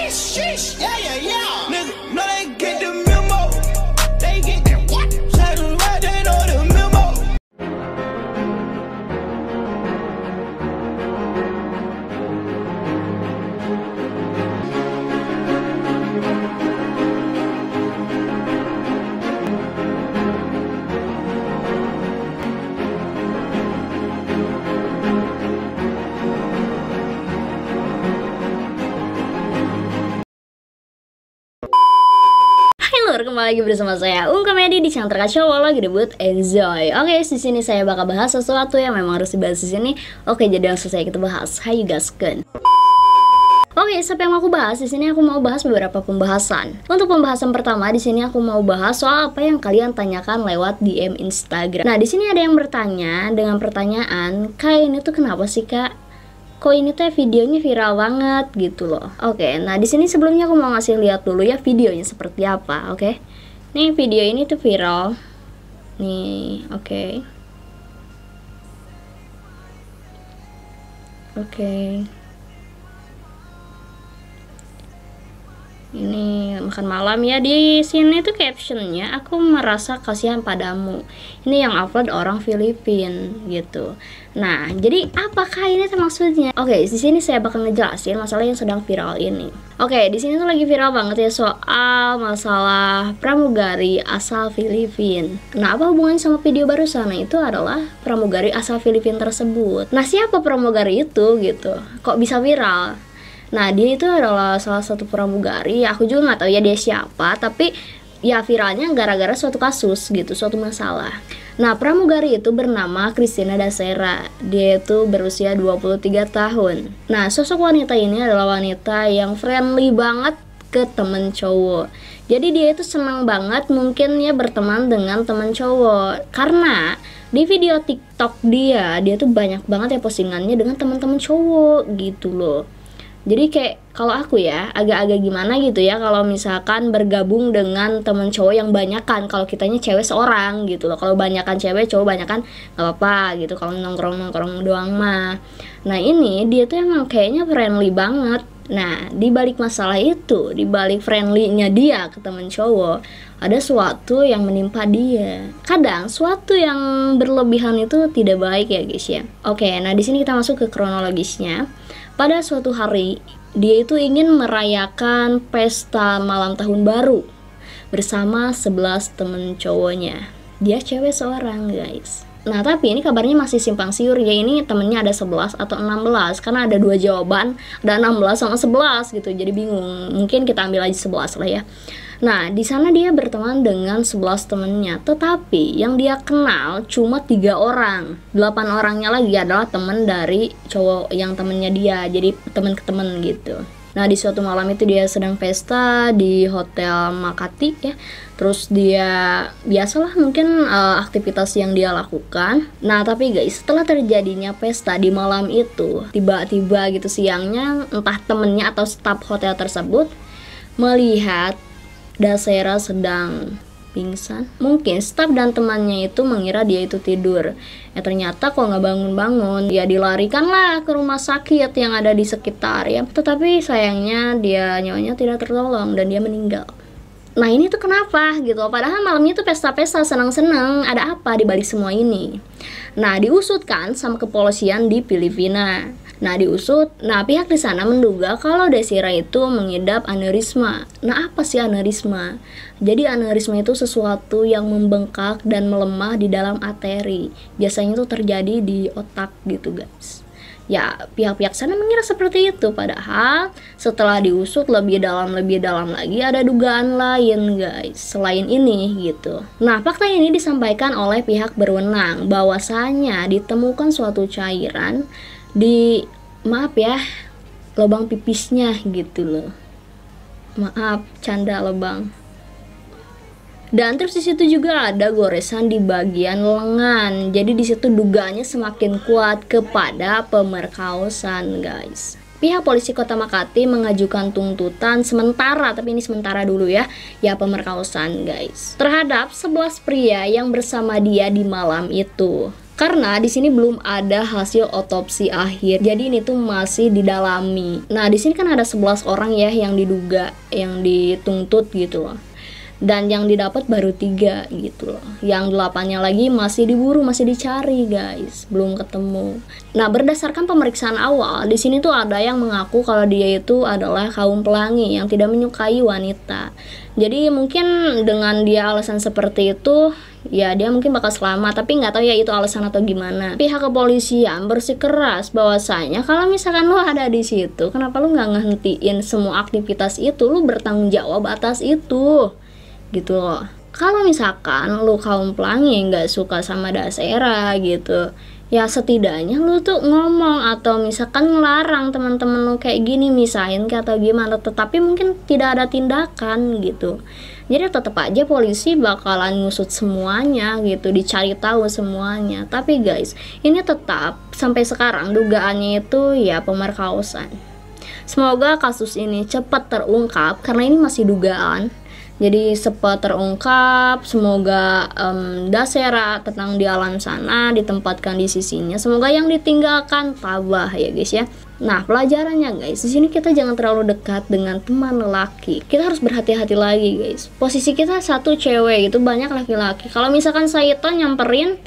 sheesh, yeah, yeah, yeah. Nigga, no, they get the memo. They get that what? Say the right, they know the memo. Kembali lagi bersama saya Komedi di channel terkacau lagi debut Enjoy. Oke, di sini saya bakal bahas sesuatu yang memang harus dibahas di sini. Oke, jadi langsung saya kita bahas. Hayu gaskeun. Oke, siapa yang mau aku bahas di sini? Aku mau bahas beberapa pembahasan. Untuk pembahasan pertama di sini aku mau bahas soal apa yang kalian tanyakan lewat DM Instagram. Nah, di sini ada yang bertanya dengan pertanyaan, "Kak, ini tuh kenapa sih, Kak? Kok ini tuh videonya viral banget gitu loh." Oke, nah di sini sebelumnya aku mau ngasih lihat dulu ya videonya seperti apa. Oke, nih video ini tuh viral nih. Oke. Ini makan malam ya. Di sini tuh captionnya, "Aku merasa kasihan padamu." Ini yang upload orang Filipina gitu. Nah, jadi apakah ini maksudnya? Oke, di sini saya bakal ngejelasin masalah yang sedang viral ini. Oke, di sini tuh lagi viral banget ya soal masalah pramugari asal Filipina. Nah, apa hubungannya sama video barusan? Nah, itu adalah pramugari asal Filipina tersebut. Nah, siapa pramugari itu gitu? Kok bisa viral? Nah, dia itu adalah salah satu pramugari. Aku juga nggak tahu ya dia siapa, tapi ya viralnya gara-gara suatu kasus gitu, suatu masalah. Nah, pramugari itu bernama Christina Dasera. Dia itu berusia 23 tahun. Nah, sosok wanita ini adalah wanita yang friendly banget ke temen cowok. Jadi dia itu senang banget mungkin ya berteman dengan teman cowok. Karena di video TikTok dia tuh banyak banget ya postingannya dengan teman-teman cowok gitu loh. Jadi kayak kalau aku ya agak-agak gimana gitu ya kalau misalkan bergabung dengan temen cowok yang banyakan. Kalau kitanya cewek seorang gitu loh. Kalau banyakan cewek, cowok banyakan nggak apa-apa gitu. Kalau nongkrong-nongkrong doang mah. Nah, ini dia tuh emang kayaknya friendly banget. Nah, di balik masalah itu, di balik friendly-nya dia ke temen cowok, ada suatu yang menimpa dia. Kadang suatu yang berlebihan itu tidak baik ya guys ya. Oke, nah di sini kita masuk ke kronologisnya. Pada suatu hari, dia itu ingin merayakan pesta malam tahun baru bersama 11 temen cowoknya. Dia cewek seorang guys. Nah, tapi ini kabarnya masih simpang siur ya, ini temennya ada 11 atau 16 karena ada dua jawaban, ada 16 sama 11 gitu. Jadi bingung. Mungkin kita ambil aja 11 lah ya. Nah, di sana dia berteman dengan 11 temennya, tetapi yang dia kenal cuma 3 orang. 8 orangnya lagi adalah temen dari cowok yang temennya dia, jadi temen ke temen gitu. Nah, di suatu malam itu dia sedang pesta di Hotel Makati ya. Terus dia biasalah mungkin aktivitas yang dia lakukan. Nah, tapi guys, setelah terjadinya pesta di malam itu, tiba-tiba gitu siangnya entah temennya atau staf hotel tersebut melihat Dasera sedang pingsan. Mungkin staf dan temannya itu mengira dia itu tidur. Ya ternyata kok nggak bangun-bangun. Ya dilarikan lah ke rumah sakit yang ada di sekitar ya. Tetapi sayangnya dia nyawanya tidak tertolong dan dia meninggal. Nah, ini tuh kenapa gitu? Padahal malamnya tuh pesta-pesta senang-senang. Ada apa di balik semua ini? Nah, diusutkan sama kepolisian di Filipina. Nah, pihak di sana menduga kalau Desira itu mengidap aneurisma. Nah, apa sih aneurisma? Jadi aneurisma itu sesuatu yang membengkak dan melemah di dalam arteri. Biasanya itu terjadi di otak gitu guys. Ya, pihak-pihak sana mengira seperti itu. Padahal setelah diusut lebih dalam lagi ada dugaan lain guys, selain ini gitu. Nah, fakta ini disampaikan oleh pihak berwenang bahwasanya ditemukan suatu cairan di lubang pipisnya gitu loh. Maaf, canda lubang. Dan terus di situ juga ada goresan di bagian lengan. Jadi di situ dugaannya semakin kuat kepada pemerkosaan, guys. Pihak polisi Kota Makati mengajukan tuntutan sementara, tapi ini sementara dulu ya pemerkosaan guys, terhadap 11 pria yang bersama dia di malam itu. Karena di sini belum ada hasil otopsi akhir. Jadi ini tuh masih didalami. Nah, di sini kan ada 11 orang ya yang diduga, yang dituntut gitu loh. Dan yang didapat baru 3 gitu loh. Yang 8-nya lagi masih diburu, masih dicari guys, belum ketemu. Nah, berdasarkan pemeriksaan awal, di sini tuh ada yang mengaku kalau dia itu adalah kaum pelangi yang tidak menyukai wanita. Jadi mungkin dengan dia alasan seperti itu, ya dia mungkin bakal selamat, tapi nggak tahu ya itu alasan atau gimana. Pihak kepolisian bersikeras bahwasanya kalau misalkan lu ada di situ, kenapa lu nggak ngehentiin semua aktivitas itu, lu bertanggung jawab atas itu gitu loh. Kalau misalkan lu kaum pelangi nggak suka sama Dasera gitu, ya setidaknya lu tuh ngomong atau misalkan ngelarang teman-teman lu kayak gini, misahin kayak atau gimana, tetapi mungkin tidak ada tindakan gitu. Jadi tetap aja polisi bakalan ngusut semuanya gitu, dicari tahu semuanya. Tapi guys, ini tetap sampai sekarang dugaannya itu ya pemerkosaan. Semoga kasus ini cepat terungkap karena ini masih dugaan. Jadi cepat terungkap, semoga Dasera tenang di alam sana ditempatkan di sisinya. Semoga yang ditinggalkan tabah ya guys ya. Nah, pelajarannya guys, di sini kita jangan terlalu dekat dengan teman lelaki. Kita harus berhati-hati lagi guys. Posisi kita satu cewek itu banyak laki-laki. Kalau misalkan Saito nyamperin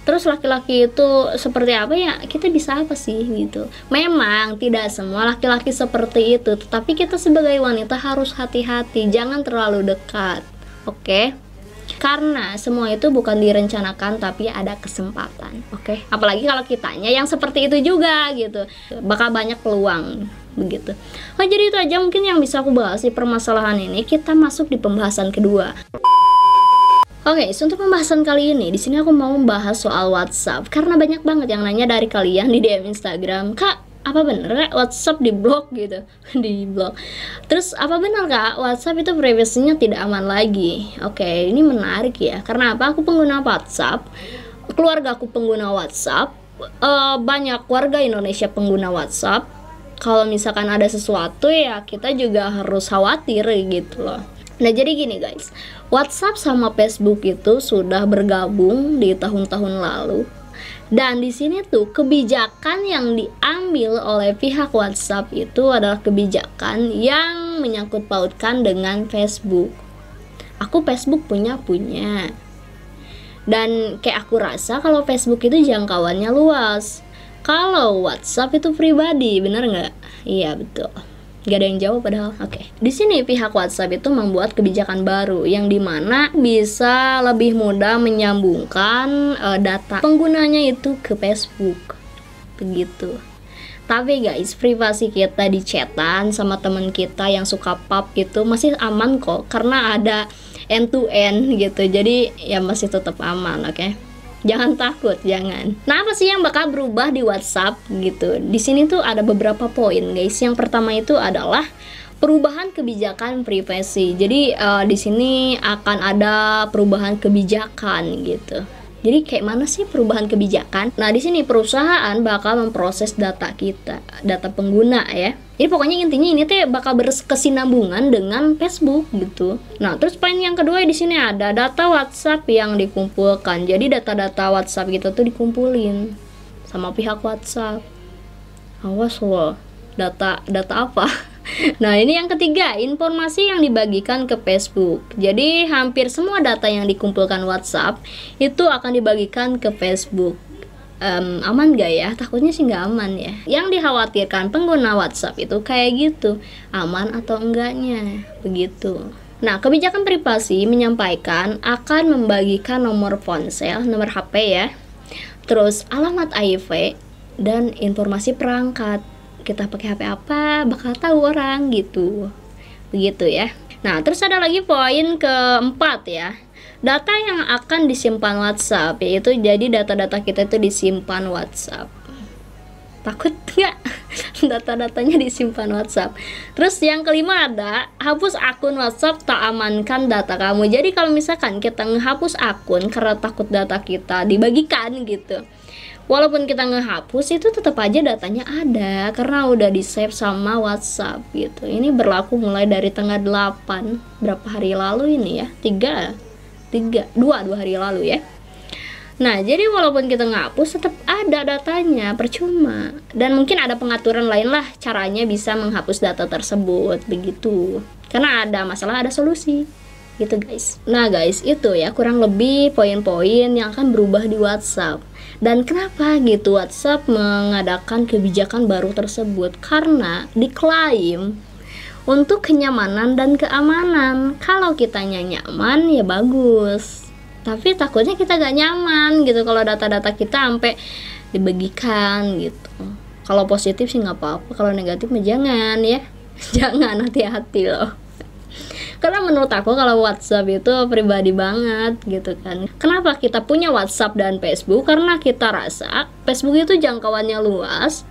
terus laki-laki itu seperti apa ya, kita bisa apa sih gitu. Memang tidak semua laki-laki seperti itu, tetapi kita sebagai wanita harus hati-hati, jangan terlalu dekat, oke? Karena semua itu bukan direncanakan, tapi ada kesempatan, oke? Apalagi kalau kitanya yang seperti itu juga gitu, bakal banyak peluang begitu. Oh, jadi itu aja mungkin yang bisa aku bahas di permasalahan ini. Kita masuk di pembahasan kedua. Oke, untuk pembahasan kali ini di sini aku mau membahas soal WhatsApp karena banyak banget yang nanya dari kalian di DM Instagram, "Kak, apa bener Kak WhatsApp di blok gitu?" Di blok. Terus apa benar Kak WhatsApp itu privasinya tidak aman lagi? Oke, ini menarik ya. Karena apa? Aku pengguna WhatsApp, keluarga aku pengguna WhatsApp, banyak warga Indonesia pengguna WhatsApp. Kalau misalkan ada sesuatu ya kita juga harus khawatir gitu loh. Nah, jadi gini guys, WhatsApp sama Facebook itu sudah bergabung di tahun-tahun lalu. Dan di sini tuh kebijakan yang diambil oleh pihak WhatsApp itu adalah kebijakan yang menyangkut pautkan dengan Facebook. Aku Facebook punya. Dan kayak aku rasa kalau Facebook itu jangkauannya luas. Kalau WhatsApp itu pribadi, bener nggak? Iya betul. Gak ada yang jawab padahal. Oke. Di sini pihak WhatsApp itu membuat kebijakan baru yang dimana bisa lebih mudah menyambungkan data penggunanya itu ke Facebook. Begitu. Tapi guys, privasi kita di chatan sama teman kita yang suka pub itu masih aman kok karena ada end to end gitu. Jadi ya masih tetap aman, oke? Jangan takut, jangan. Nah, apa sih yang bakal berubah di WhatsApp gitu? Di sini tuh ada beberapa poin, guys. Yang pertama itu adalah perubahan kebijakan privasi. Jadi di sini akan ada perubahan kebijakan gitu. Jadi kayak mana sih perubahan kebijakan? Nah, di sini perusahaan bakal memproses data kita, data pengguna ya. Jadi pokoknya intinya ini tuh bakal berkesinambungan dengan Facebook gitu. Nah, terus poin yang kedua di sini ada data WhatsApp yang dikumpulkan. Jadi data-data WhatsApp gitu tuh dikumpulin sama pihak WhatsApp. Awas loh, data apa? Nah, ini yang ketiga, informasi yang dibagikan ke Facebook. Jadi hampir semua data yang dikumpulkan WhatsApp itu akan dibagikan ke Facebook. Aman gak ya? Takutnya sih nggak aman ya. Yang dikhawatirkan pengguna WhatsApp itu kayak gitu, aman atau enggaknya, begitu. Nah, kebijakan privasi menyampaikan akan membagikan nomor ponsel, nomor HP ya, terus alamat IP dan informasi perangkat. Kita pakai HP apa bakal tahu orang gitu, begitu ya. Nah, terus ada lagi poin keempat ya. Data yang akan disimpan WhatsApp, yaitu jadi data-data kita itu disimpan WhatsApp. Takut nggak data-datanya disimpan WhatsApp? Terus yang kelima ada hapus akun WhatsApp, tak amankan data kamu. Jadi kalau misalkan kita ngehapus akun karena takut data kita dibagikan gitu, walaupun kita ngehapus itu tetap aja datanya ada karena udah di save sama WhatsApp gitu. Ini berlaku mulai dari tanggal 8 berapa hari lalu ini ya, 2 hari lalu ya. Nah, jadi walaupun kita ngapus tetap ada datanya, percuma. Dan mungkin ada pengaturan lain lah caranya bisa menghapus data tersebut, begitu. Karena ada masalah, ada solusi. Gitu guys. Nah guys, itu ya kurang lebih poin-poin yang akan berubah di WhatsApp. Dan kenapa gitu WhatsApp mengadakan kebijakan baru tersebut? Karena diklaim untuk kenyamanan dan keamanan. Kalau kitanya nyaman ya bagus, tapi takutnya kita gak nyaman gitu kalau data-data kita sampai dibagikan gitu. Kalau positif sih nggak apa-apa, kalau negatif mah jangan ya. Jangan, hati-hati loh. Karena menurut aku kalau WhatsApp itu pribadi banget gitu kan. Kenapa kita punya WhatsApp dan Facebook? Karena kita rasa Facebook itu jangkauannya luas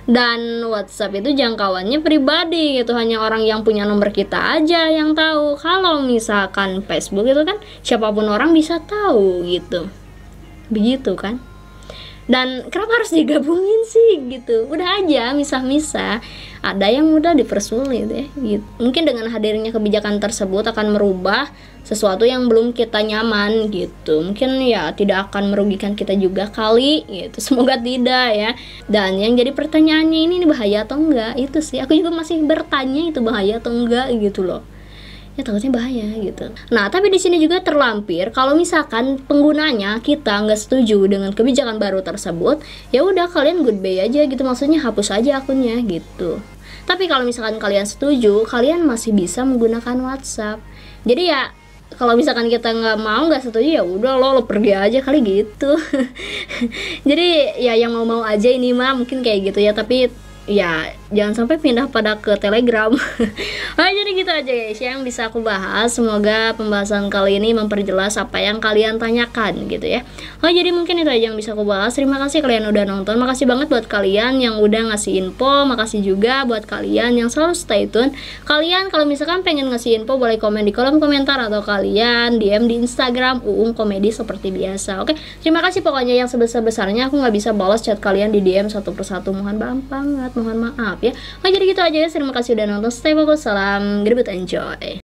dan WhatsApp itu jangkauannya pribadi gitu, hanya orang yang punya nomor kita aja yang tahu. Kalau misalkan Facebook itu kan siapapun orang bisa tahu gitu, begitu kan. Dan kenapa harus digabungin sih gitu? Udah aja misah-misah. Ada yang mudah dipersulit ya gitu. Mungkin dengan hadirnya kebijakan tersebut akan merubah sesuatu yang belum kita nyaman gitu. Mungkin ya tidak akan merugikan kita juga kali gitu. Semoga tidak ya. Dan yang jadi pertanyaannya ini bahaya atau enggak? Itu sih aku juga masih bertanya, itu bahaya atau enggak gitu loh. Ya takutnya bahaya gitu. Nah, tapi di sini juga terlampir kalau misalkan penggunanya kita nggak setuju dengan kebijakan baru tersebut, ya udah kalian goodbye aja gitu, maksudnya hapus aja akunnya gitu. Tapi kalau misalkan kalian setuju, kalian masih bisa menggunakan WhatsApp. Jadi ya kalau misalkan kita nggak mau, nggak setuju, ya udah lo pergi aja kali gitu. Jadi ya yang mau aja ini mah mungkin kayak gitu ya, tapi ya jangan sampai pindah pada ke Telegram. Jadi gitu aja guys yang bisa aku bahas. Semoga pembahasan kali ini memperjelas apa yang kalian tanyakan gitu ya. Jadi mungkin itu aja yang bisa aku bahas. Terima kasih kalian udah nonton. Makasih banget buat kalian yang udah ngasih info. Makasih juga buat kalian yang selalu stay tune. Kalian kalau misalkan pengen ngasih info boleh komen di kolom komentar, atau kalian DM di Instagram Uung Komedi seperti biasa. Oke, terima kasih pokoknya yang sebesar-besarnya. Aku nggak bisa balas chat kalian di DM satu persatu, mohon banget, mohon maaf ya. Jadi gitu aja ya. Terima kasih udah nonton. Stay fokus, salam, grebut, enjoy.